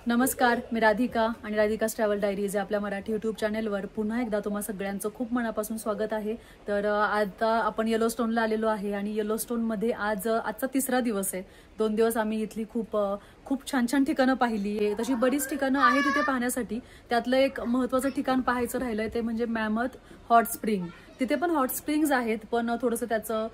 नमस्कार, मी राधिका आणि राधिका's travel diaries या आपल्या मराठी यूट्यूब चॅनेलवर पुन्हा एकदा तुम्हा सगळ्यांचं खूप मनापासून स्वागत आहे। तर आता आपण येलोस्टोनला आलेलो आहे आणि येलोस्टोनमध्ये आजचा तिसरा दिवस आहे। 2 दिवस आम्ही इथली खूप छान छान ठिकाणं पाहिली। तशी बरीच ठिकाणं आहेत तिथे पाहण्यासाठी। त्यातलं एक महत्त्वाचं ठिकाण पाहायचं राहिलंय ते म्हणजे मॅमथ हॉट स्प्रिंग। तिथे पण हॉट स्प्रिंग्स आहेत, पण थोडंसं त्याचं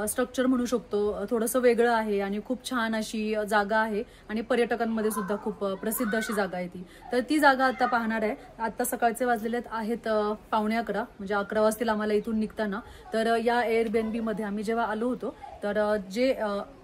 स्ट्रक्चर म्हणू शकतो थोडंसं वेगळं आहे आणि खूप छान अशी जागा आहे आणि पर्यटकांमध्ये सुद्धा खूप प्रसिद्ध अशी जागा आहे ती। तर ती जागा आता पाहणार आहे। आता सकाळचे वाजलेले आहेत 11:15 म्हणजे 11 वाजतील आम्हाला इथून निघताना। तर या एअरबीएनबी मध्ये आम्ही जेव्हा आलो होतो तर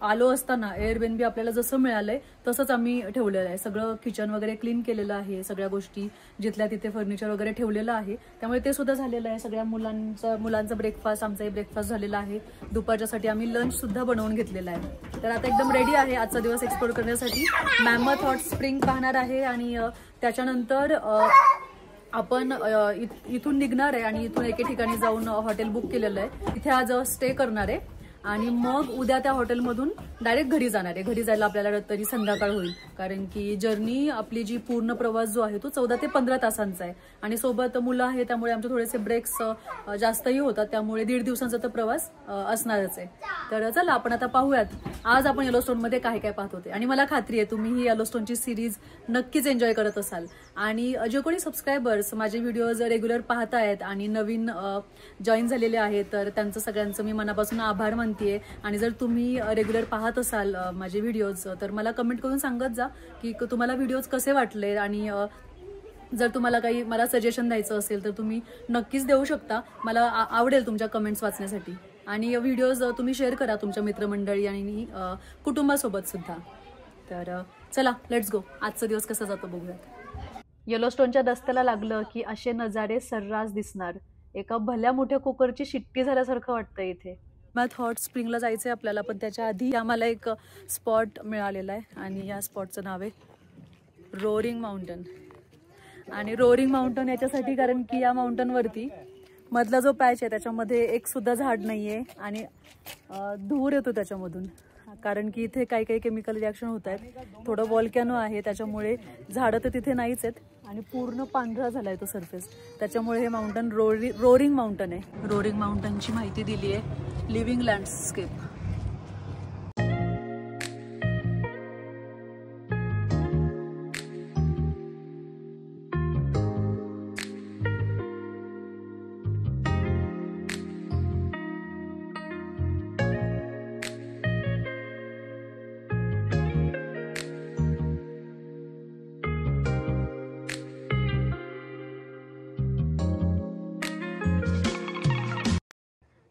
आलो असताना एअरबीएनबी आपल्याला जसं मिळालंय तसंच आम्ही ठेवलेलं आहे। सगळं किचन वगैरे क्लीन केलेलं आहे, सगळ्या गोष्टी जिथल्या तिथे फर्निचर वगैरे ठेवलेलं आहे, त्यामुळे ते सुद्धा झालेलं आहे। सगळ्या मुलांचा ब्रेकफास्ट, आमचाही ब्रेकफास्ट झालेला आहे। दुपारच्यासाठी आम्ही लंच सुद्धा बनवून घेतलेला आहे। तर आता एकदम रेडी आहे आजचा दिवस एक्सप्लोर करण्यासाठी। मॅमथ हॉट स्प्रिंग पाहणार आहे आणि त्याच्यानंतर आपण इथून निघणार आहे आणि इथून एके ठिकाणी जाऊन हॉटेल बुक केलेलं आहे, तिथे आज स्टे करणार आहे आणि मग उद्या त्या हॉटेलमधून डायरेक्ट घरी जाणार आहे। घरी जायला आपल्याला तरी संध्याकाळ होईल, कारण की जर्नी आपली जी पूर्ण प्रवास जो आहे तो 14 ते 15 तासांचा आहे आणि सोबत मुलं आहे, त्यामुळे आमचे थोडेसे ब्रेक्स जास्तही होतात, त्यामुळे 1.5 दिवसांचा तर प्रवास असणारच आहे। तर चला आपण आता पाहूयात आज आपण येलोस्टोनमध्ये काय काय पाहत होते। आणि मला खात्री आहे तुम्ही ही येलोस्टोनची सिरीज नक्कीच एन्जॉय करत असाल आणि जे कोणी सबस्क्रायबर्स माझे व्हिडिओज रेग्युलर पाहतायत आणि नवीन जॉईन झालेले आहेत तर त्यांचं सगळ्यांचं मी मनापासून आभार मानते। आणि जर तुम्ही रेग्युलर पाहत असाल माझे व्हिडिओज तर मला कमेंट करून सांगत जा की तुम्हाला व्हिडिओज कसे वाटले आणि जर तुम्हाला काही मला सजेशन द्यायचं असेल तर तुम्ही नक्कीच देऊ शकता। मला आवडेल तुमच्या कमेंट्स वाचण्यासाठी आणि व्हिडिओज तुम्ही शेअर करा तुमच्या मित्रमंडळी आणि कुटुंबासोबत सुद्धा। तर चला लेट्स गो, आजचा दिवस कसा जातो बघूयात। येलोस्टोनच्या रस्त्याला लागलं की असे नजारे सर्रास दिसणार। एका भल्या मोठ्या कुकरची शिट्टी झाल्यासारखं वाटतं इथे। मॅमथ हॉट स्प्रिंगला जायचंय आपल्याला, पण त्याच्या आधी आम्हाला एक स्पॉट मिळालेला आहे आणि या स्पॉटचं नाव आहे रोरिंग माउंटन। आणि रोरिंग माउंटन याच्यासाठी कारण की या माउंटनवरती मधला जो पॅच आहे त्याच्यामध्ये एक सुद्धा झाड नाहीये आणि धूर येतो त्याच्यामधून, कारण की इथे काही काही केमिकल रिॲक्शन होत आहेत। थोडं वॉल्कॅनो आहे त्याच्यामुळे झाडं तर तिथे नाहीच आहेत आणि पूर्ण पांढरा झालाय तो सरफेस, त्याच्यामुळे हे माउंटन रोरिंग माउंटन आहे। रोरिंग माउंटनची माहिती दिली आहे लिव्हिंग लँडस्केप।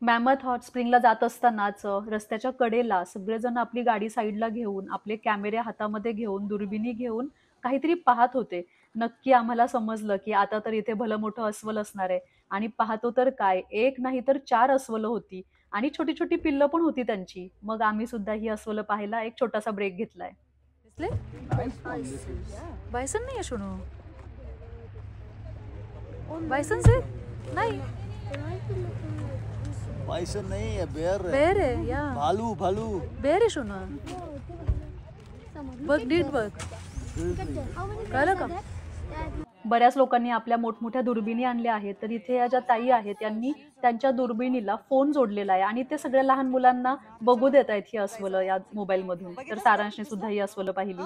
मॅमथ हॉट स्प्रिंगला जात असतानाच रस्त्याच्या कडेला सगळेजण आपली गाडी साईडला घेऊन, आपले कॅमेरे हातामध्ये घेऊन, दुर्बिणी घेऊन काहीतरी पाहत होते। नक्की आम्हाला समजलं की आता तर इथे भलं मोठं अस्वल असणार आहे आणि पाहतो तर काय, एक नाही तर 4 अस्वलं होती आणि छोटी छोटी पिल्लं पण होती त्यांची। मग आम्ही सुद्धा ही अस्वलं पाहायला एक छोटासा ब्रेक घेतलाय। बायसन नाही शोनो, बायसन से नाही, बायसन नहीं है, बेर है या भालू बेर है शोना। बघ नीट बघ, कळलं का? बऱ्याच लोकांनी आपल्या मोठमोठ्या दुर्बिणी आणल्या आहेत, तर इथे या ज्या ताई आहेत त्यांनी त्यांच्या दुर्बिणीला फोन जोडलेला आहे आणि ते सगळ्या लहान मुलांना बघू देत आहेत ही अस्वलं या मोबाईल मधून। तर सारांशने सुद्धा ही अस्वलं पाहिली।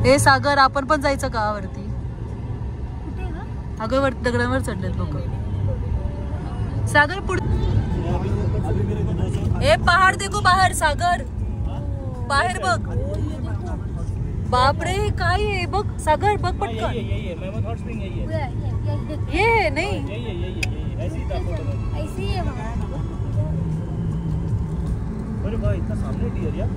हे सागर, आपण पण जायचं का वरती? अगं वरती दगडांवर चढलेत लोक। सागर पुढे, ए पहाड देखो बाहेर, सागर बाहेर बघ। बापरे काय आहे बघ सागर, बघ पटकन। ये नाही अरे भाई इतना सामने डियर यार।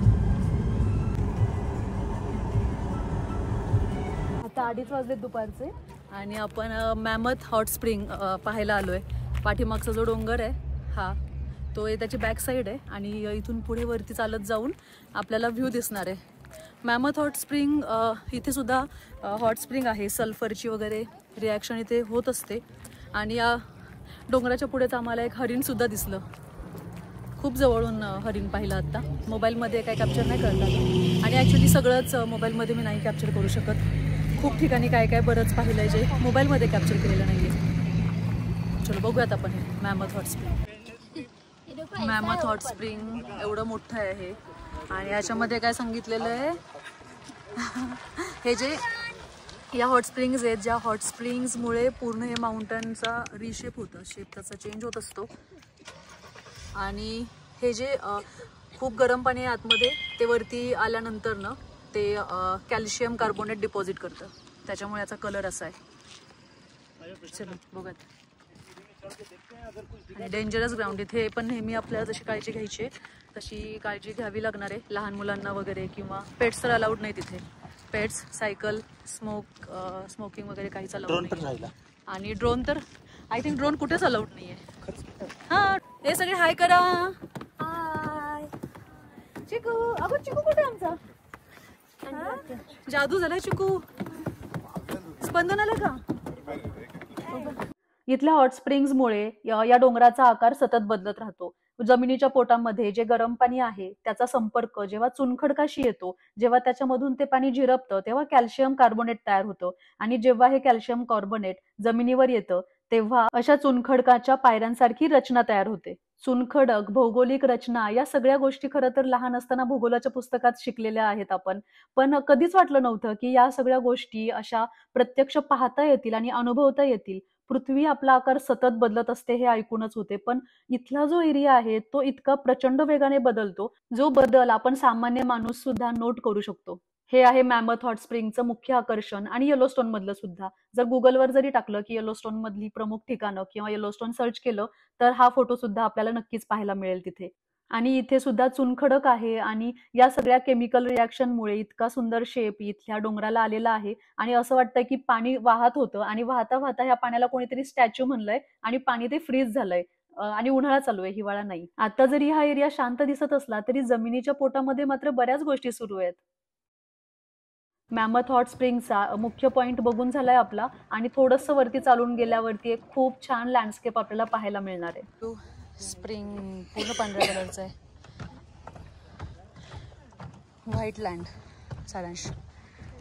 आता 2:30 वाजले दुपारचे आणि आपण मॅमथ हॉट स्प्रिंग पाहायला आलोय। पाठीमागचा जो डोंगर आहे हा तो त्याची बॅक साईड आहे आणि इथून पुढे वरती चालत जाऊन आपल्याला व्ह्यू दिसणार आहे। मॅमथ हॉट स्प्रिंग इथे सुद्धा हॉट स्प्रिंग आहे, सल्फरची वगैरे रिॲक्शन इथे होत असते आणि या डोंगराच्या पुढेच आम्हाला एक हरिण सुद्धा दिसलं। खूप जवळून हरिण पाहिलं आता, मोबाईलमध्ये काय कॅप्चर नाही करता। आणि ॲक्च्युली सगळंच मोबाईलमध्ये मी नाही कॅप्चर करू शकत. खूप ठिकाणी काय काय बरंच पाहिलं आहे जे मोबाईलमध्ये कॅप्चर केलेलं नाही आहे. चलो बघूयात आपण हे mammoth hot spring. Mammoth hot spring एवढं मोठं आहे हे. आणि याच्यामध्ये काय सांगितलेलं आहे हे जे या हॉट स्प्रिंग्स आहेत, ज्या हॉट स्प्रिंग्समुळे पूर्ण हे माउंटनचा रिशेप होतं, शेप त्याचा चेंज होत असतो. आणि हे जे खूप गरम पाणी आहे आतमध्ये ते वरती आल्यानंतर ना ते कॅल्शियम कार्बोनेट डिपॉझिट करतं, त्याच्यामुळे याचा कलर असा आहे. चलो बघत. आणि डेंजरस ग्राउंड इथे पण नेहमी आपल्याला जशी काळजी घ्यायची आहे तशी काळजी घ्यावी लागणार आहे. लहान मुलांना वगैरे किंवा पेट्स तर अलाउड नाही तिथे. पेट्स, सायकल, स्मोकिंग वगैरे काहीच अलाउड नाही. आणि ड्रोन तर आय थिंक ड्रोन कुठेच अलाउड नाही आहे. हां हे सगळे हाय करा. हाय चिकू. अगं चिकू कुठे आमचा? जादू झालाय चिकू. स्पंदन आलं का? इथल्या हॉट स्प्रिंग्समुळे या डोंगराचा आकार सतत बदलत राहतो. जमिनीच्या पोटामध्ये जे गरम पाणी आहे त्याचा संपर्क जेव्हा चुनखडकाशी येतो, जेव्हा त्याच्यामधून ते पाणी झिरपतं तेव्हा कॅल्शियम कार्बोनेट तयार होतं. आणि जेव्हा हे कॅल्शियम कार्बोनेट जमिनीवर येतं तेव्हा अशा चुनखडकाच्या पायऱ्यांसारखी रचना तयार होते. चुनखडक, भौगोलिक रचना या सगळ्या गोष्टी खरं तर लहान असताना भूगोलाच्या पुस्तकात शिकलेल्या आहेत आपण. पण कधीच वाटलं नव्हतं की या सगळ्या गोष्टी अशा प्रत्यक्ष पाहता येतील आणि अनुभवता येतील. पृथ्वी आपला आकार सतत बदलत असते हे ऐकूनच होते, पण इथला जो एरिया आहे तो इतका प्रचंड वेगाने बदलतो, जो बदल आपण सामान्य माणूस सुद्धा नोट करू शकतो. हे आहे मॅमथ हॉट स्प्रिंगचं मुख्य आकर्षण. आणि येलोस्टोन मधलं सुद्धा. जर गुगलवर जरी टाकलं की येलोस्टोन मधली प्रमुख ठिकाणं किंवा येलोस्टोन सर्च केलं तर हा फोटो सुद्धा आपल्याला नक्कीच पाहायला मिळेल तिथे. आणि इथे सुद्धा चुनखडक आहे आणि या सगळ्या केमिकल रिॲक्शनमुळे इतका सुंदर शेप इथल्या डोंगराला आलेला आहे. आणि असं वाटतं की पाणी वाहत होतं आणि वाहता वाहता ह्या पाण्याला कोणीतरी स्टॅच्यू म्हणलंय आणि पाणी ते फ्रीज झालंय. आणि उन्हाळा चालू आहे, हिवाळा नाही. आता जरी हा एरिया शांत दिसत असला तरी जमिनीच्या पोटामध्ये मात्र बऱ्याच गोष्टी सुरू आहेत. मॅमथ हॉट स्प्रिंगचा मुख्य पॉइंट बघून झालाय आपला. आणि थोडंसं वरती चालून गेल्यावरती एक खूप छान लँडस्केप आपल्याला पाहायला मिळणार आहे. स्प्रिंग पूर्ण पांढऱ्या कलरचा आहे. व्हाईट लँड सारांश.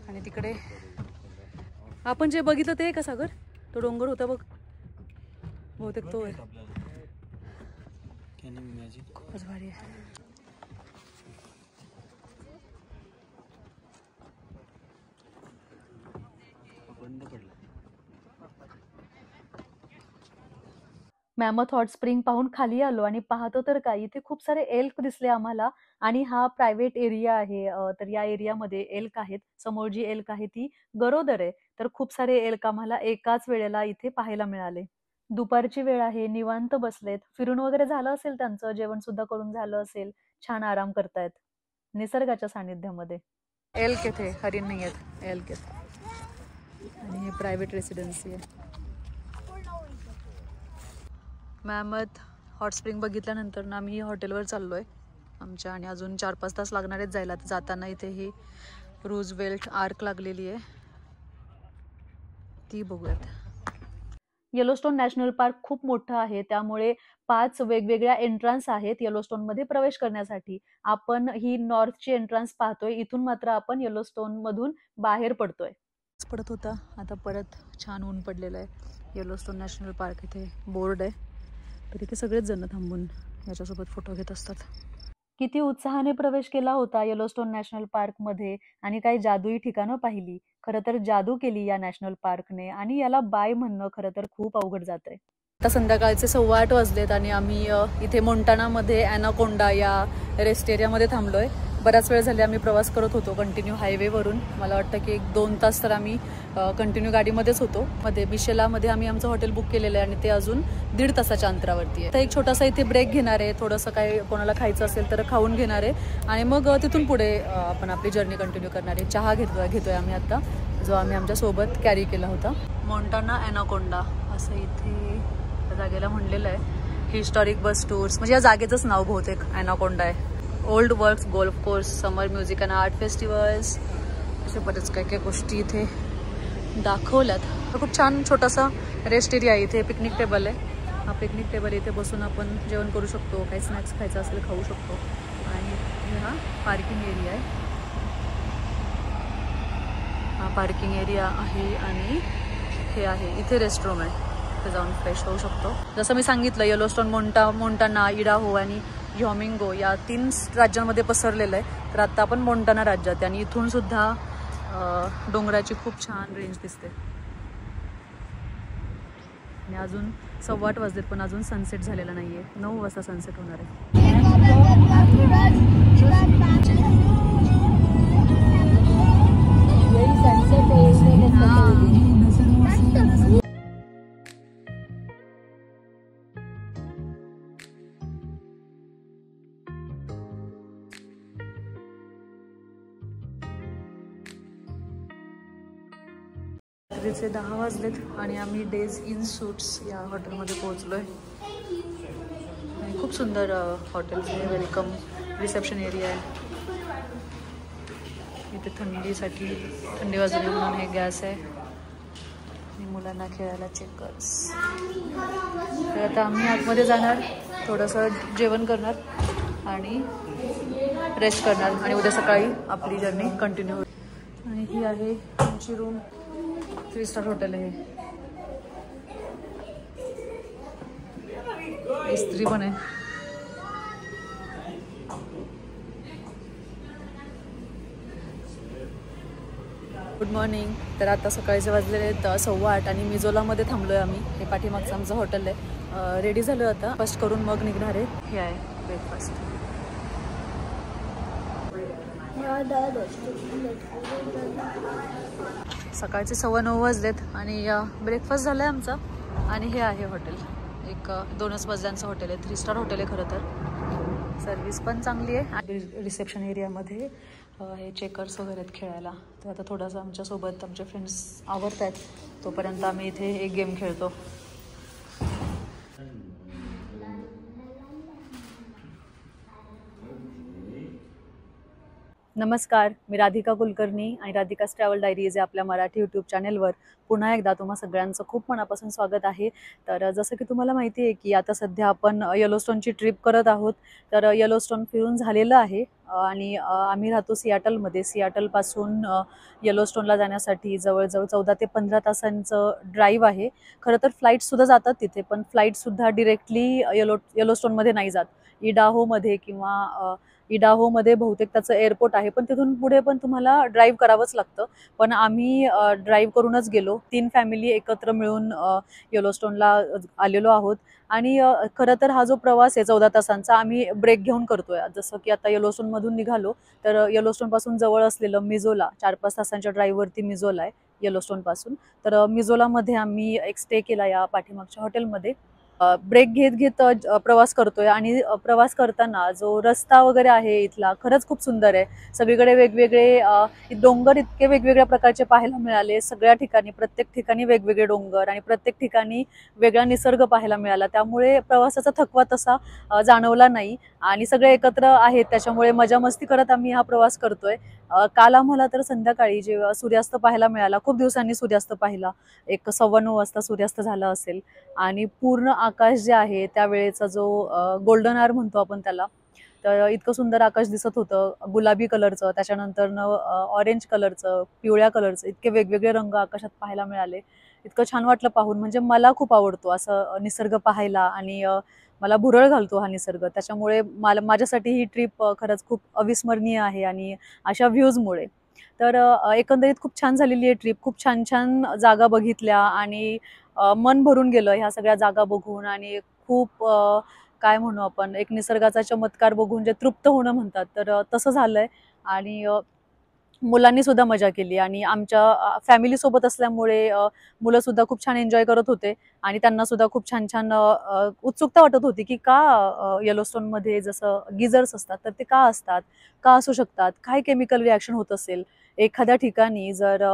आणि तिकडे आपण जे बघितलं ते का सागर, तो डोंगर होता बघ, बहुतेक तो आहे. खूपच भारी आहे. मॅमथ हॉट स्प्रिंग पाहून खाली आलो आणि पाहतो तर काय, इथे खूप सारे एल्क दिसले आम्हाला. आणि हा प्रायव्हेट एरिया आहे. तर या एरियामध्ये एल्क आहेत. समोर जी एल्क आहे ती गरोदर आहे. तर खूप सारे एल्क आम्हाला एकाच वेळेला इथे पाहायला मिळाले. दुपारची वेळ आहे, निवांत बसलेत. फिरून वगैरे झालं असेल त्यांचं, जेवण सुद्धा करून झालं असेल, छान आराम करतायत निसर्गाच्या सानिध्यामध्ये. एल्क येथे, हरिण नाही आहेत, एल्क आहेत. आणि हे प्रायव्हेट रेसिडेन्सी आहे. मॅमथ हॉट स्प्रिंग बघितल्यानंतर ना आम्ही हॉटेलवर चाललो आहे आमच्या. आणि अजून 4-5 तास लागणार आहेत जायला. जाताना इथे ही रूझवेल्ट आर्क लागलेली आहे, ती बघूयात. येलोस्टोन नॅशनल पार्क खूप मोठं आहे, त्यामुळे 5 वेगवेगळ्या एंट्रन्स आहेत येलोस्टोनमध्ये प्रवेश करण्यासाठी. आपण ही नॉर्थची एंट्रन्स पाहतोय, इथून मात्र आपण येलोस्टोन मधून बाहेर पडतोय. पडत होता, आता परत छान ऊन पडलेलं आहे. येलोस्टोन नॅशनल पार्क इथे बोर्ड आहे, तर इथे सगळेच जण थांबून याच्यासोबत फोटो घेत असतात. किती उत्साहाने प्रवेश केला होता येलोस्टोन नॅशनल पार्कमध्ये आणि काही जादुई ठिकाणं पाहिली. खरं तर जादू केली या नॅशनल पार्कने आणि याला बाय म्हणणं खरं तर खूप अवघड जात आहे. आता संध्याकाळचे 8:15 वाजलेत आणि आम्ही इथे मोंटानामध्ये ॲनाकोंडा या रेस्ट एरियामध्ये थांबलोय. बराच वेळ झाले आम्ही प्रवास करत होतो कंटिन्यू हायवेवरून. मला वाटतं की 1-2 तास तर आम्ही कंटिन्यू गाडीमध्येच होतो. मध्ये बिशेलामध्ये आम्ही आमचं हॉटेल बुक केलेलं आहे आणि ते अजून 1.5 तासाच्या अंतरावरती आहे. तर एक छोटासा इथे ब्रेक घेणार आहे, थोडंसं काही कोणाला खायचं असेल तर खाऊन घेणार आहे आणि मग तिथून पुढे आपण आपली जर्नी कंटिन्यू करणार आहे. चहा घेतोय आम्ही आता, जो आम्ही आमच्या सोबत कॅरी केला होता. मोंटाना ॲनाकोंडा असं इथे जागेला म्हणलेलं आहे. हिस्टॉरिक बस टूर्स, म्हणजे या जागेचंच नाव बहुतेक ॲनाकोंडा आहे. Old works golf course, summer music and art festivals, अशा बरेच काही काही गोष्टी इथे दाखवल्यात. खूप छान छोटासा रेस्ट एरिया आहे इथे. पिकनिक टेबल आहे. हा पिकनिक टेबल इथे बसून आपण जेवण करू शकतो, काही स्नॅक्स खायचं असेल खाऊ शकतो. आणि हा पार्किंग एरिया आहे. पार्किंग एरिया आहे आणि हे आहे इथे रेस्टरूम आहे, इथे जाऊन फ्रेश होऊ शकतो. जसं मी सांगितलं येलोस्टोन, मोंटाना, इडाहो आणि ह्योमिंगो या 3 राज्यांमध्ये पसरलेलं आहे. तर आता आपण मोंटाना राज्यात आहे आणि इथून सुद्धा डोंगराची खूप छान रेंज दिसते. आणि अजून 8:15 वाजलेत पण अजून सनसेट झालेला नाहीये. 9 वाजता सनसेट होणार आहे. रात्रीचे 10 वाजलेत आणि आम्ही डेज इन सूट्स या हॉटेलमध्ये पोहोचलोय. आणि खूप सुंदर हॉटेलचे वेलकम रिसेप्शन एरिया आहे. इथे थंडी वाजली म्हणून हे गॅस आहे आणि मुलांना खेळायला चेकर्स. तर आता आम्ही आतमध्ये जाणार, थोडंसं जेवण करणार आणि रेस्ट करणार आणि उद्या सकाळी आपली जर्नी कंटिन्यू होईल. आणि ही आहे आमची रूम. 3 स्टार हॉटेल आहे. इस्त्री पण आहे. Good morning. तर आता सकाळचे वाजलेले आहेत 8:15 आणि मिझोलामध्ये थांबलोय आम्ही. हे पाठीमागचं आमचं हॉटेल आहे. रेडी झालं आता, फर्स्ट करून मग निघणार आहे. हे आहे ब्रेकफास्ट. सकाळचे 9:15 वाजलेत आणि ब्रेकफास्ट झाला आहे आमचा. आणि हे आहे हॉटेल. एक 2च मजल्यांचं हॉटेल आहे. 3 स्टार हॉटेल आहे खरं तर. सर्विस पण चांगली आहे. आणि रिसेप्शन एरियामध्ये हे चेकर्स वगैरे आहेत खेळायला. तर आता थोडंसं आमच्यासोबत आमचे फ्रेंड्स आवडत आहेत, तोपर्यंत आम्ही इथे एक गेम खेळतो. नमस्कार, मी राधिका कुलकर्णी आणि राधिका's ट्रॅव्हल डायरीज या आपल्या मराठी यूट्यूब चॅनेलवर पुन्हा एकदा तुम्हा सगळ्यांचं खूप मनापासून स्वागत आहे. तर जसं की तुम्हाला माहिती आहे की आता सध्या आपण येलोस्टोनची ट्रिप करत आहोत. तर येलोस्टोन फिरून झालेलं आहे आणि आम्ही राहतो सियाटलमध्ये. सियाटलपासून येलोस्टोनला जाण्यासाठी जवळजवळ 14 ते 15 तासांचं ड्राईव्ह आहे. खरं तर फ्लाईटसुद्धा जातात तिथे, पण फ्लाईटसुद्धा डिरेक्टली येलोस्टोनमध्ये नाही जात. इडाहोमध्ये किंवा इडाहोमध्ये बहुतेक त्याचं एअरपोर्ट आहे, पण तिथून पुढे पण तुम्हाला ड्राईव्ह करावंच लागतं. पण आम्ही ड्राईव्ह करूनच गेलो. 3 फॅमिली एकत्र मिळून येलोस्टोनला आलेलो आहोत. आणि खरं तर हा जो प्रवास आहे 14 तासांचा, आम्ही ब्रेक घेऊन करतोय. जसं की आता येलोस्टोनमधून निघालो तर येलोस्टोनपासून जवळ असलेलं मिझोला, 4-5 तासांच्या ड्राईव्हवरती मिझोला आहे येलोस्टोनपासून. तर मिझोलामध्ये आम्ही एक स्टे केला या पाठीमागच्या हॉटेलमध्ये. ब्रेक घेत प्रवास करतोय आणि प्रवास करताना जो रस्ता वगैरे आहे इथला खरंच खूप सुंदर आहे. सगळीकडे वेगवेगळे डोंगर इतके वेगवेगळ्या प्रकारचे पाहायला मिळाले. सगळ्या ठिकाणी, प्रत्येक ठिकाणी वेगवेगळे डोंगर आणि प्रत्येक ठिकाणी वेगळा निसर्ग पाहायला मिळाला. त्यामुळे प्रवासाचा थकवा तसा जाणवला नाही आणि सगळे एकत्र आहेत, त्याच्यामुळे मजा मस्ती करत आम्ही हा प्रवास करतोय. काल आम्हाला तर संध्याकाळी जेव्हा सूर्यास्त पाहायला मिळाला, खूप दिवसांनी सूर्यास्त पाहिला. 9:15 वाजता सूर्यास्त झाला असेल आणि पूर्ण आकाश जे आहे त्यावेळेचा जो गोल्डन आवर म्हणतो आपण त्याला, तर इतकं सुंदर आकाश दिसत होतं. गुलाबी कलरचं, त्याच्यानंतर ऑरेंज कलरचं, पिवळ्या कलरचं, इतके वेगवेगळे रंग आकाशात पाहायला मिळाले. इतकं छान वाटलं पाहून. म्हणजे मला खूप आवडतो असं निसर्ग पाहायला आणि मला भुरळ घालतो हा निसर्ग. त्याच्यामुळे माझ्यासाठी ही ट्रिप खरंच खूप अविस्मरणीय आहे आणि अशा व्ह्यूजमुळे. तर एकंदरीत खूप छान झालेली आहे ट्रिप. खूप छान छान जागा बघितल्या आणि मन भरून गेलं ह्या सगळ्या जागा बघून. आणि खूप काय म्हणू आपण, एक निसर्गाचा चमत्कार बघून जे तृप्त होणं म्हणतात, तर तसं झालंय. आणि मुलांनी सुद्धा मजा केली आणि आमच्या फॅमिली सोबत असल्यामुळे मुलं सुद्धा खूप छान एन्जॉय करत होते आणि त्यांना सुद्धा खूप छान छान उत्सुकता वाटत होती की का येलोस्टोनमध्ये जसं गिझर्स असतात तर ते का असतात, का असू शकतात, काय केमिकल रिॲक्शन होत असेल एखाद्या ठिकाणी. जर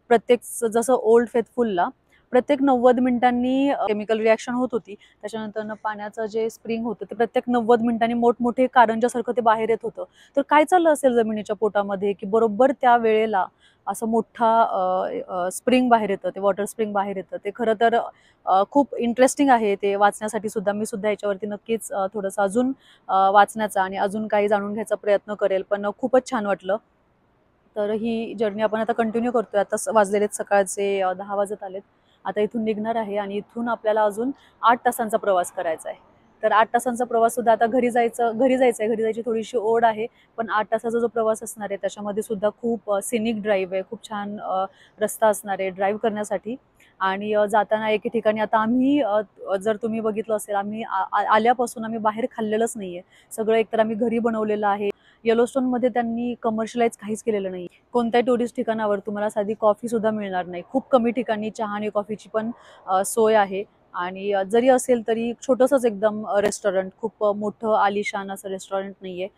प्रत्येक जसं ओल्ड फेथफुलला प्रत्येक 90 मिनिटांनी केमिकल रिॲक्शन होत होती. त्याच्यानंतर पाण्याचं जे स्प्रिंग होतं ते प्रत्येक 90 मिनिटांनी मोठमोठे कारंजासारखं ते बाहेर येत होतं. तर काय चाललं असेल जमिनीच्या पोटामध्ये की बरोबर त्या वेळेला असं मोठा स्प्रिंग बाहेर येतं, ते वॉटर स्प्रिंग बाहेर येतं. ते खरं तर खूप इंटरेस्टिंग आहे ते वाचण्यासाठी सुद्धा. मी सुद्धा याच्यावरती नक्कीच थोडंसं अजून वाचण्याचा आणि अजून काही जाणून घ्यायचा प्रयत्न करेल. पण खूपच छान वाटलं. तर ही जर्नी आपण आता कंटिन्यू करतोय. आता वाजलेलेत सकाळचे 10 वाजत आलेत. आता इथून निघणार आहे आणि इथून आपल्याला अजून 8 तासांचा प्रवास करायचा आहे. तर 8 तासांचा प्रवास सुद्धा आता घरी जायची थोडीशी ओढ आहे. पण 8 तासाचा जो प्रवास असणार आहे त्याच्यामध्ये सुद्धा खूप सिनिक ड्राईव्ह आहे, खूप छान रस्ता असणार आहे ड्राईव्ह करण्यासाठी. आणि जाताना एके ठिकाणी आता आम्ही जर तुम्ही बघितलं असेल, आम्ही आल्यापासून आम्ही बाहेर खाल्लेलंच नाहीये. सगळं एकतर आम्ही घरी बनवलेलं आहे. येलोस्टोन मध्ये त्यांनी कमर्शियलाइज काहीच केलेलं नाही. कोणत्याही टुरिस्ट ठिकाणावर तुम्हाला साधी कॉफी सुद्धा मिळणार नाही. खूप कमी ठिकाणी चहा आणि कॉफीची पण सोय आहे. आणि जरी असेल तरी छोटंसंच एकदम रेस्टॉरंट, खूप मोठं आलिशान असं रेस्टॉरंट नाहीये,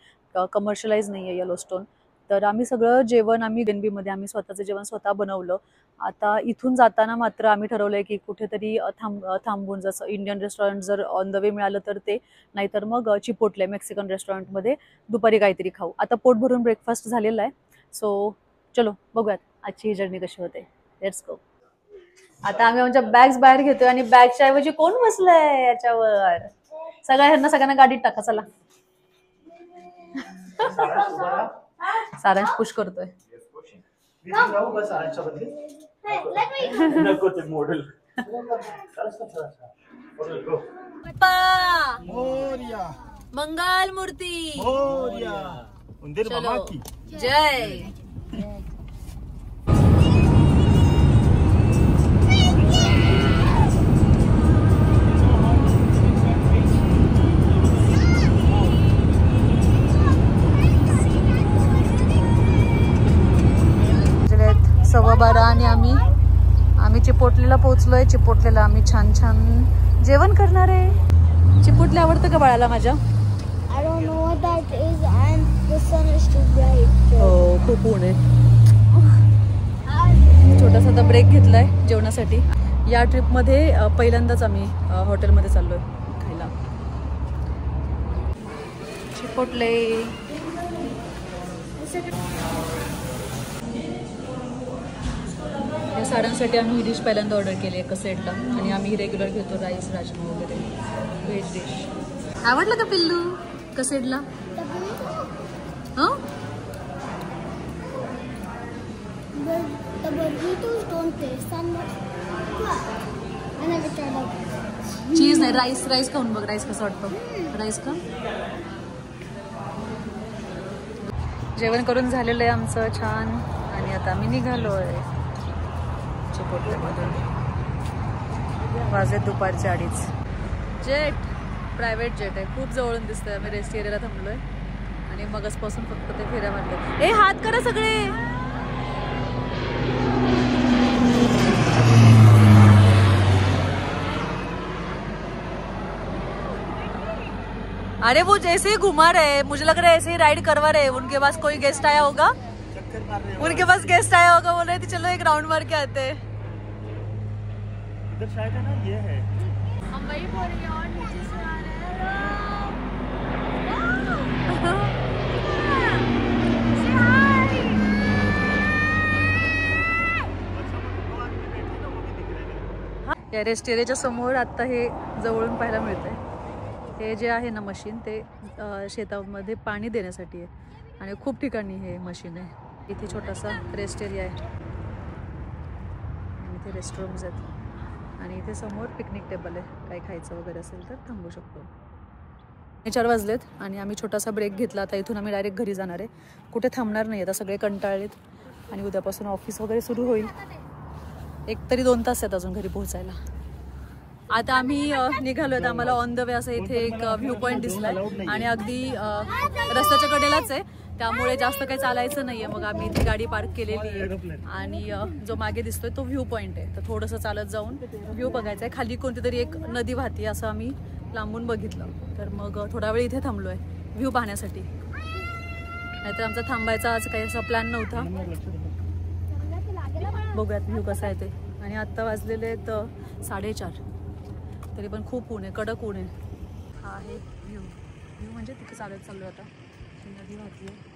कमर्शियलाइज नाहीये येलोस्टोन. तर आम्ही सगळं जेवण आम्ही मध्ये आम्ही स्वतःचं जेवण स्वतः बनवलं. आता इथून जाताना मात्र आम्ही ठरवलंय की कुठेतरी थांबून, जसं इंडियन रेस्टॉरंट जर ऑन द वे मिळालं तर ते, नाहीतर मग चिपोटले मेक्सिकन रेस्टॉरंटमध्ये दुपारी काहीतरी खाऊ. आता पोट भरून ब्रेकफास्ट झालेला आहे. सो चलो बघूयात आजची ही जर्नी कशी होते. Let's go. आता आम्ही आमच्या बॅग्स बाहेर घेतोय आणि बॅगच्या ऐवजी कोण बसलंय याच्यावर? सगळ्यांना गाडीत टाका चला. सारांश पुश करतोय. मंगल मूर्ती जय. बारा आणि आम्ही चिपोटलेला पोहोचलोय. चिपोटलेला आम्ही छान जेवण करणार आहे. चिपोटले आवडतं का बाळाला माझ्या? हो, खूप ऊन आहे. छोटासा आता ब्रेक घेतलाय जेवणासाठी. या ट्रिपमध्ये पहिल्यांदाच आम्ही हॉटेलमध्ये चाललोय खायला. चिपोटले या साड्यांसाठी आम्ही ही डिश पहिल्यांदा ऑर्डर केली आहे कसेटला. आणि आम्ही रेग्युलर घेतो राईस, राजमा वगैरे व्हेज डिश. आवडलं का पिल्लू कसेटला? चीज नाही, राईस खाऊन बघ. राईस कसं वाटतं? राईस का? जेवण करून झालेलं आहे आमचं छान. आणि आता आम्ही निघालोय चिपोटलेमधून. वाजले दुपारचे 2:30. जेट, प्रायव्हेट जेट आहे. खूप जवळून दिसतंय. आम्ही रेस्ट एरियाला थांबलोय आणि मगचपासून फक्त ते फेऱ्या मारले. हात करा सगळे. अरे वो जैसे ही घुमा रहे, मुझे लग रहा है ऐसे ही राइड करवा रहे. उनके पास कोई गेस्ट आया होगा, बोल रहे थे चलो एक राउंड मार के आते हैं. इधर शायद है ना, ये है. हम वही बोल रहे हैं और नीचे से आ रहे हैं. या रेस्ट एरियाच्या समोर आता हे जवळून पाहायला मिळतंय. हे जे आहे ना मशीन, ते शेतामध्ये पाणी देण्यासाठी आहे आणि खूप ठिकाणी हे मशीन आहे. इथे छोटासा रेस्ट एरिया आहे आणि इथे रेस्टरूम्स आहेत आणि इथे समोर पिकनिक टेबल आहे. काही खायचं वगैरे असेल तर थांबू शकतो. 4 वाजलेत आणि आम्ही छोटासा ब्रेक घेतला. आता इथून आम्ही डायरेक्ट घरी जाणार आहे. कुठे थांबणार नाही. आता सगळे कंटाळलेत आणि उद्यापासून ऑफिस वगैरे सुरू होईल. एक तरी 2 तास आहेत अजून घरी पोहोचायला. आता आम्ही निघालो आहेत. आम्हाला ऑन द वे असं इथे एक व्ह्यू पॉईंट दिसलाय आणि अगदी रस्त्याच्या कडेलाच आहे, त्यामुळे जास्त काही चालायचं नाहीये. मग आम्ही इथे गाडी पार्क केलेली आहे आणि जो मागे दिसतोय तो व्ह्यू पॉईंट आहे. तर थोडंसं चालत जाऊन व्ह्यू बघायचा आहे. खाली कोणती तरी एक नदी वाहती असं आम्ही लांबून बघितलं. तर मग थोडा वेळ इथे थांबलोय व्ह्यू पाहण्यासाठी. नाहीतर आमचा थांबायचा आज काही असा प्लॅन नव्हता. बघूयात व्ह्यू कसा आहे ते. आणि आत्ता वाजलेले आहेत 4:30. तरी पण खूप ऊन आहे, कडक ऊन आहे. हा आहे व्ह्यू. व्ह्यू म्हणजे तिथे चालत चाललो आता. नदी वाहती आहे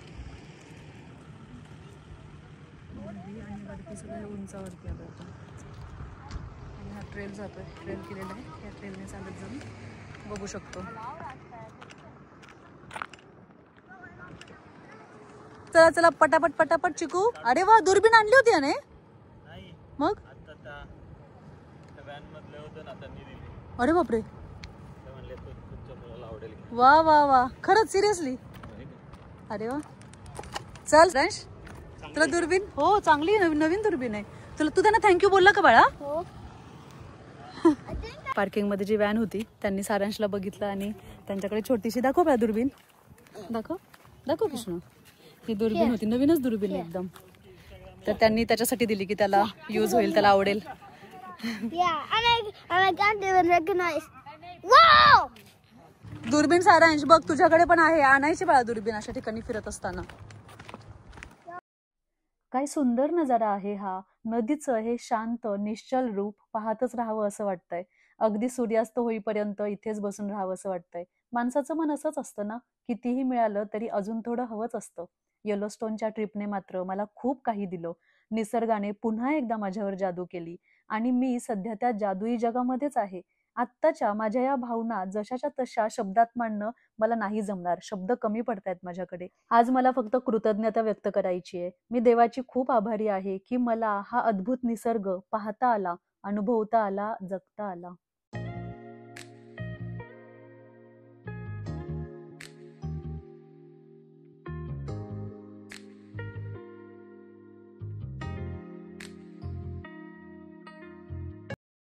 आणि वरती सगळं उंचावरती आलं होतं. आणि हा ट्रेल जातोय, ट्रेल केलेला आहे. या ट्रेलने चालत जाऊन बघू शकतो. चला चला पटापट पटापट चिकू. अरे वा, दुर्बीण आणली होती याने. नाही मग आता त्या व्हॅन मधले होते ना त्यांनी दिली. अरे बापरे, ते म्हणले तुमच्या मुलाला आवडेल. वा वा वा, खरंच सिरियसली. अरे वा, चल फ्रेंड्स, तुला दुर्बीण. हो चांगली नवीन दुर्बीण आहे. तुला तू त्यांना थँक्यू बोलला का बाळा? पार्किंग मध्ये जी व्हॅन होती त्यांनी सारांशला बघितलं आणि त्यांच्याकडे छोटीशी दाखव बा दुर्बीण. दाखव दाखव कृष्ण. ही दुर्बीण होती, नवीनच दुर्बीण एकदम. तर त्यांनी त्याच्यासाठी दिली की त्याला यूज होईल, त्याला आवडेल. दुर्बीण सारांश बघ तुझ्याकडे पण आहे, आणायची बाळा दुर्बीण अशा ठिकाणी फिरत असताना. काय सुंदर नजारा आहे हा. नदीचं हे शांत निश्चल रूप पाहतच राहावं असं वाटतंय. अगदी सूर्यास्त होईपर्यंत इथेच बसून राहावं असं वाटतंय. माणसाचं मन असंच असतं ना, कितीही मिळालं तरी अजून थोडं हवंच असतं. येलोस्टोनच्या ट्रिपने मात्र मला खूप काही दिलं. निसर्गाने पुन्हा एकदा माझ्यावर जादू केली आणि मी सध्या त्या जादुई जगामध्येच आहे. आत्ताच्या माझ्या या भावना जशाच्या तशा शब्दात मांडणं मला नाही जमणार. शब्द कमी पडतायत माझ्याकडे. आज मला फक्त कृतज्ञता व्यक्त करायची आहे. मी देवाची खूप आभारी आहे की मला हा अद्भुत निसर्ग पाहता आला, अनुभवता आला, जगता आला.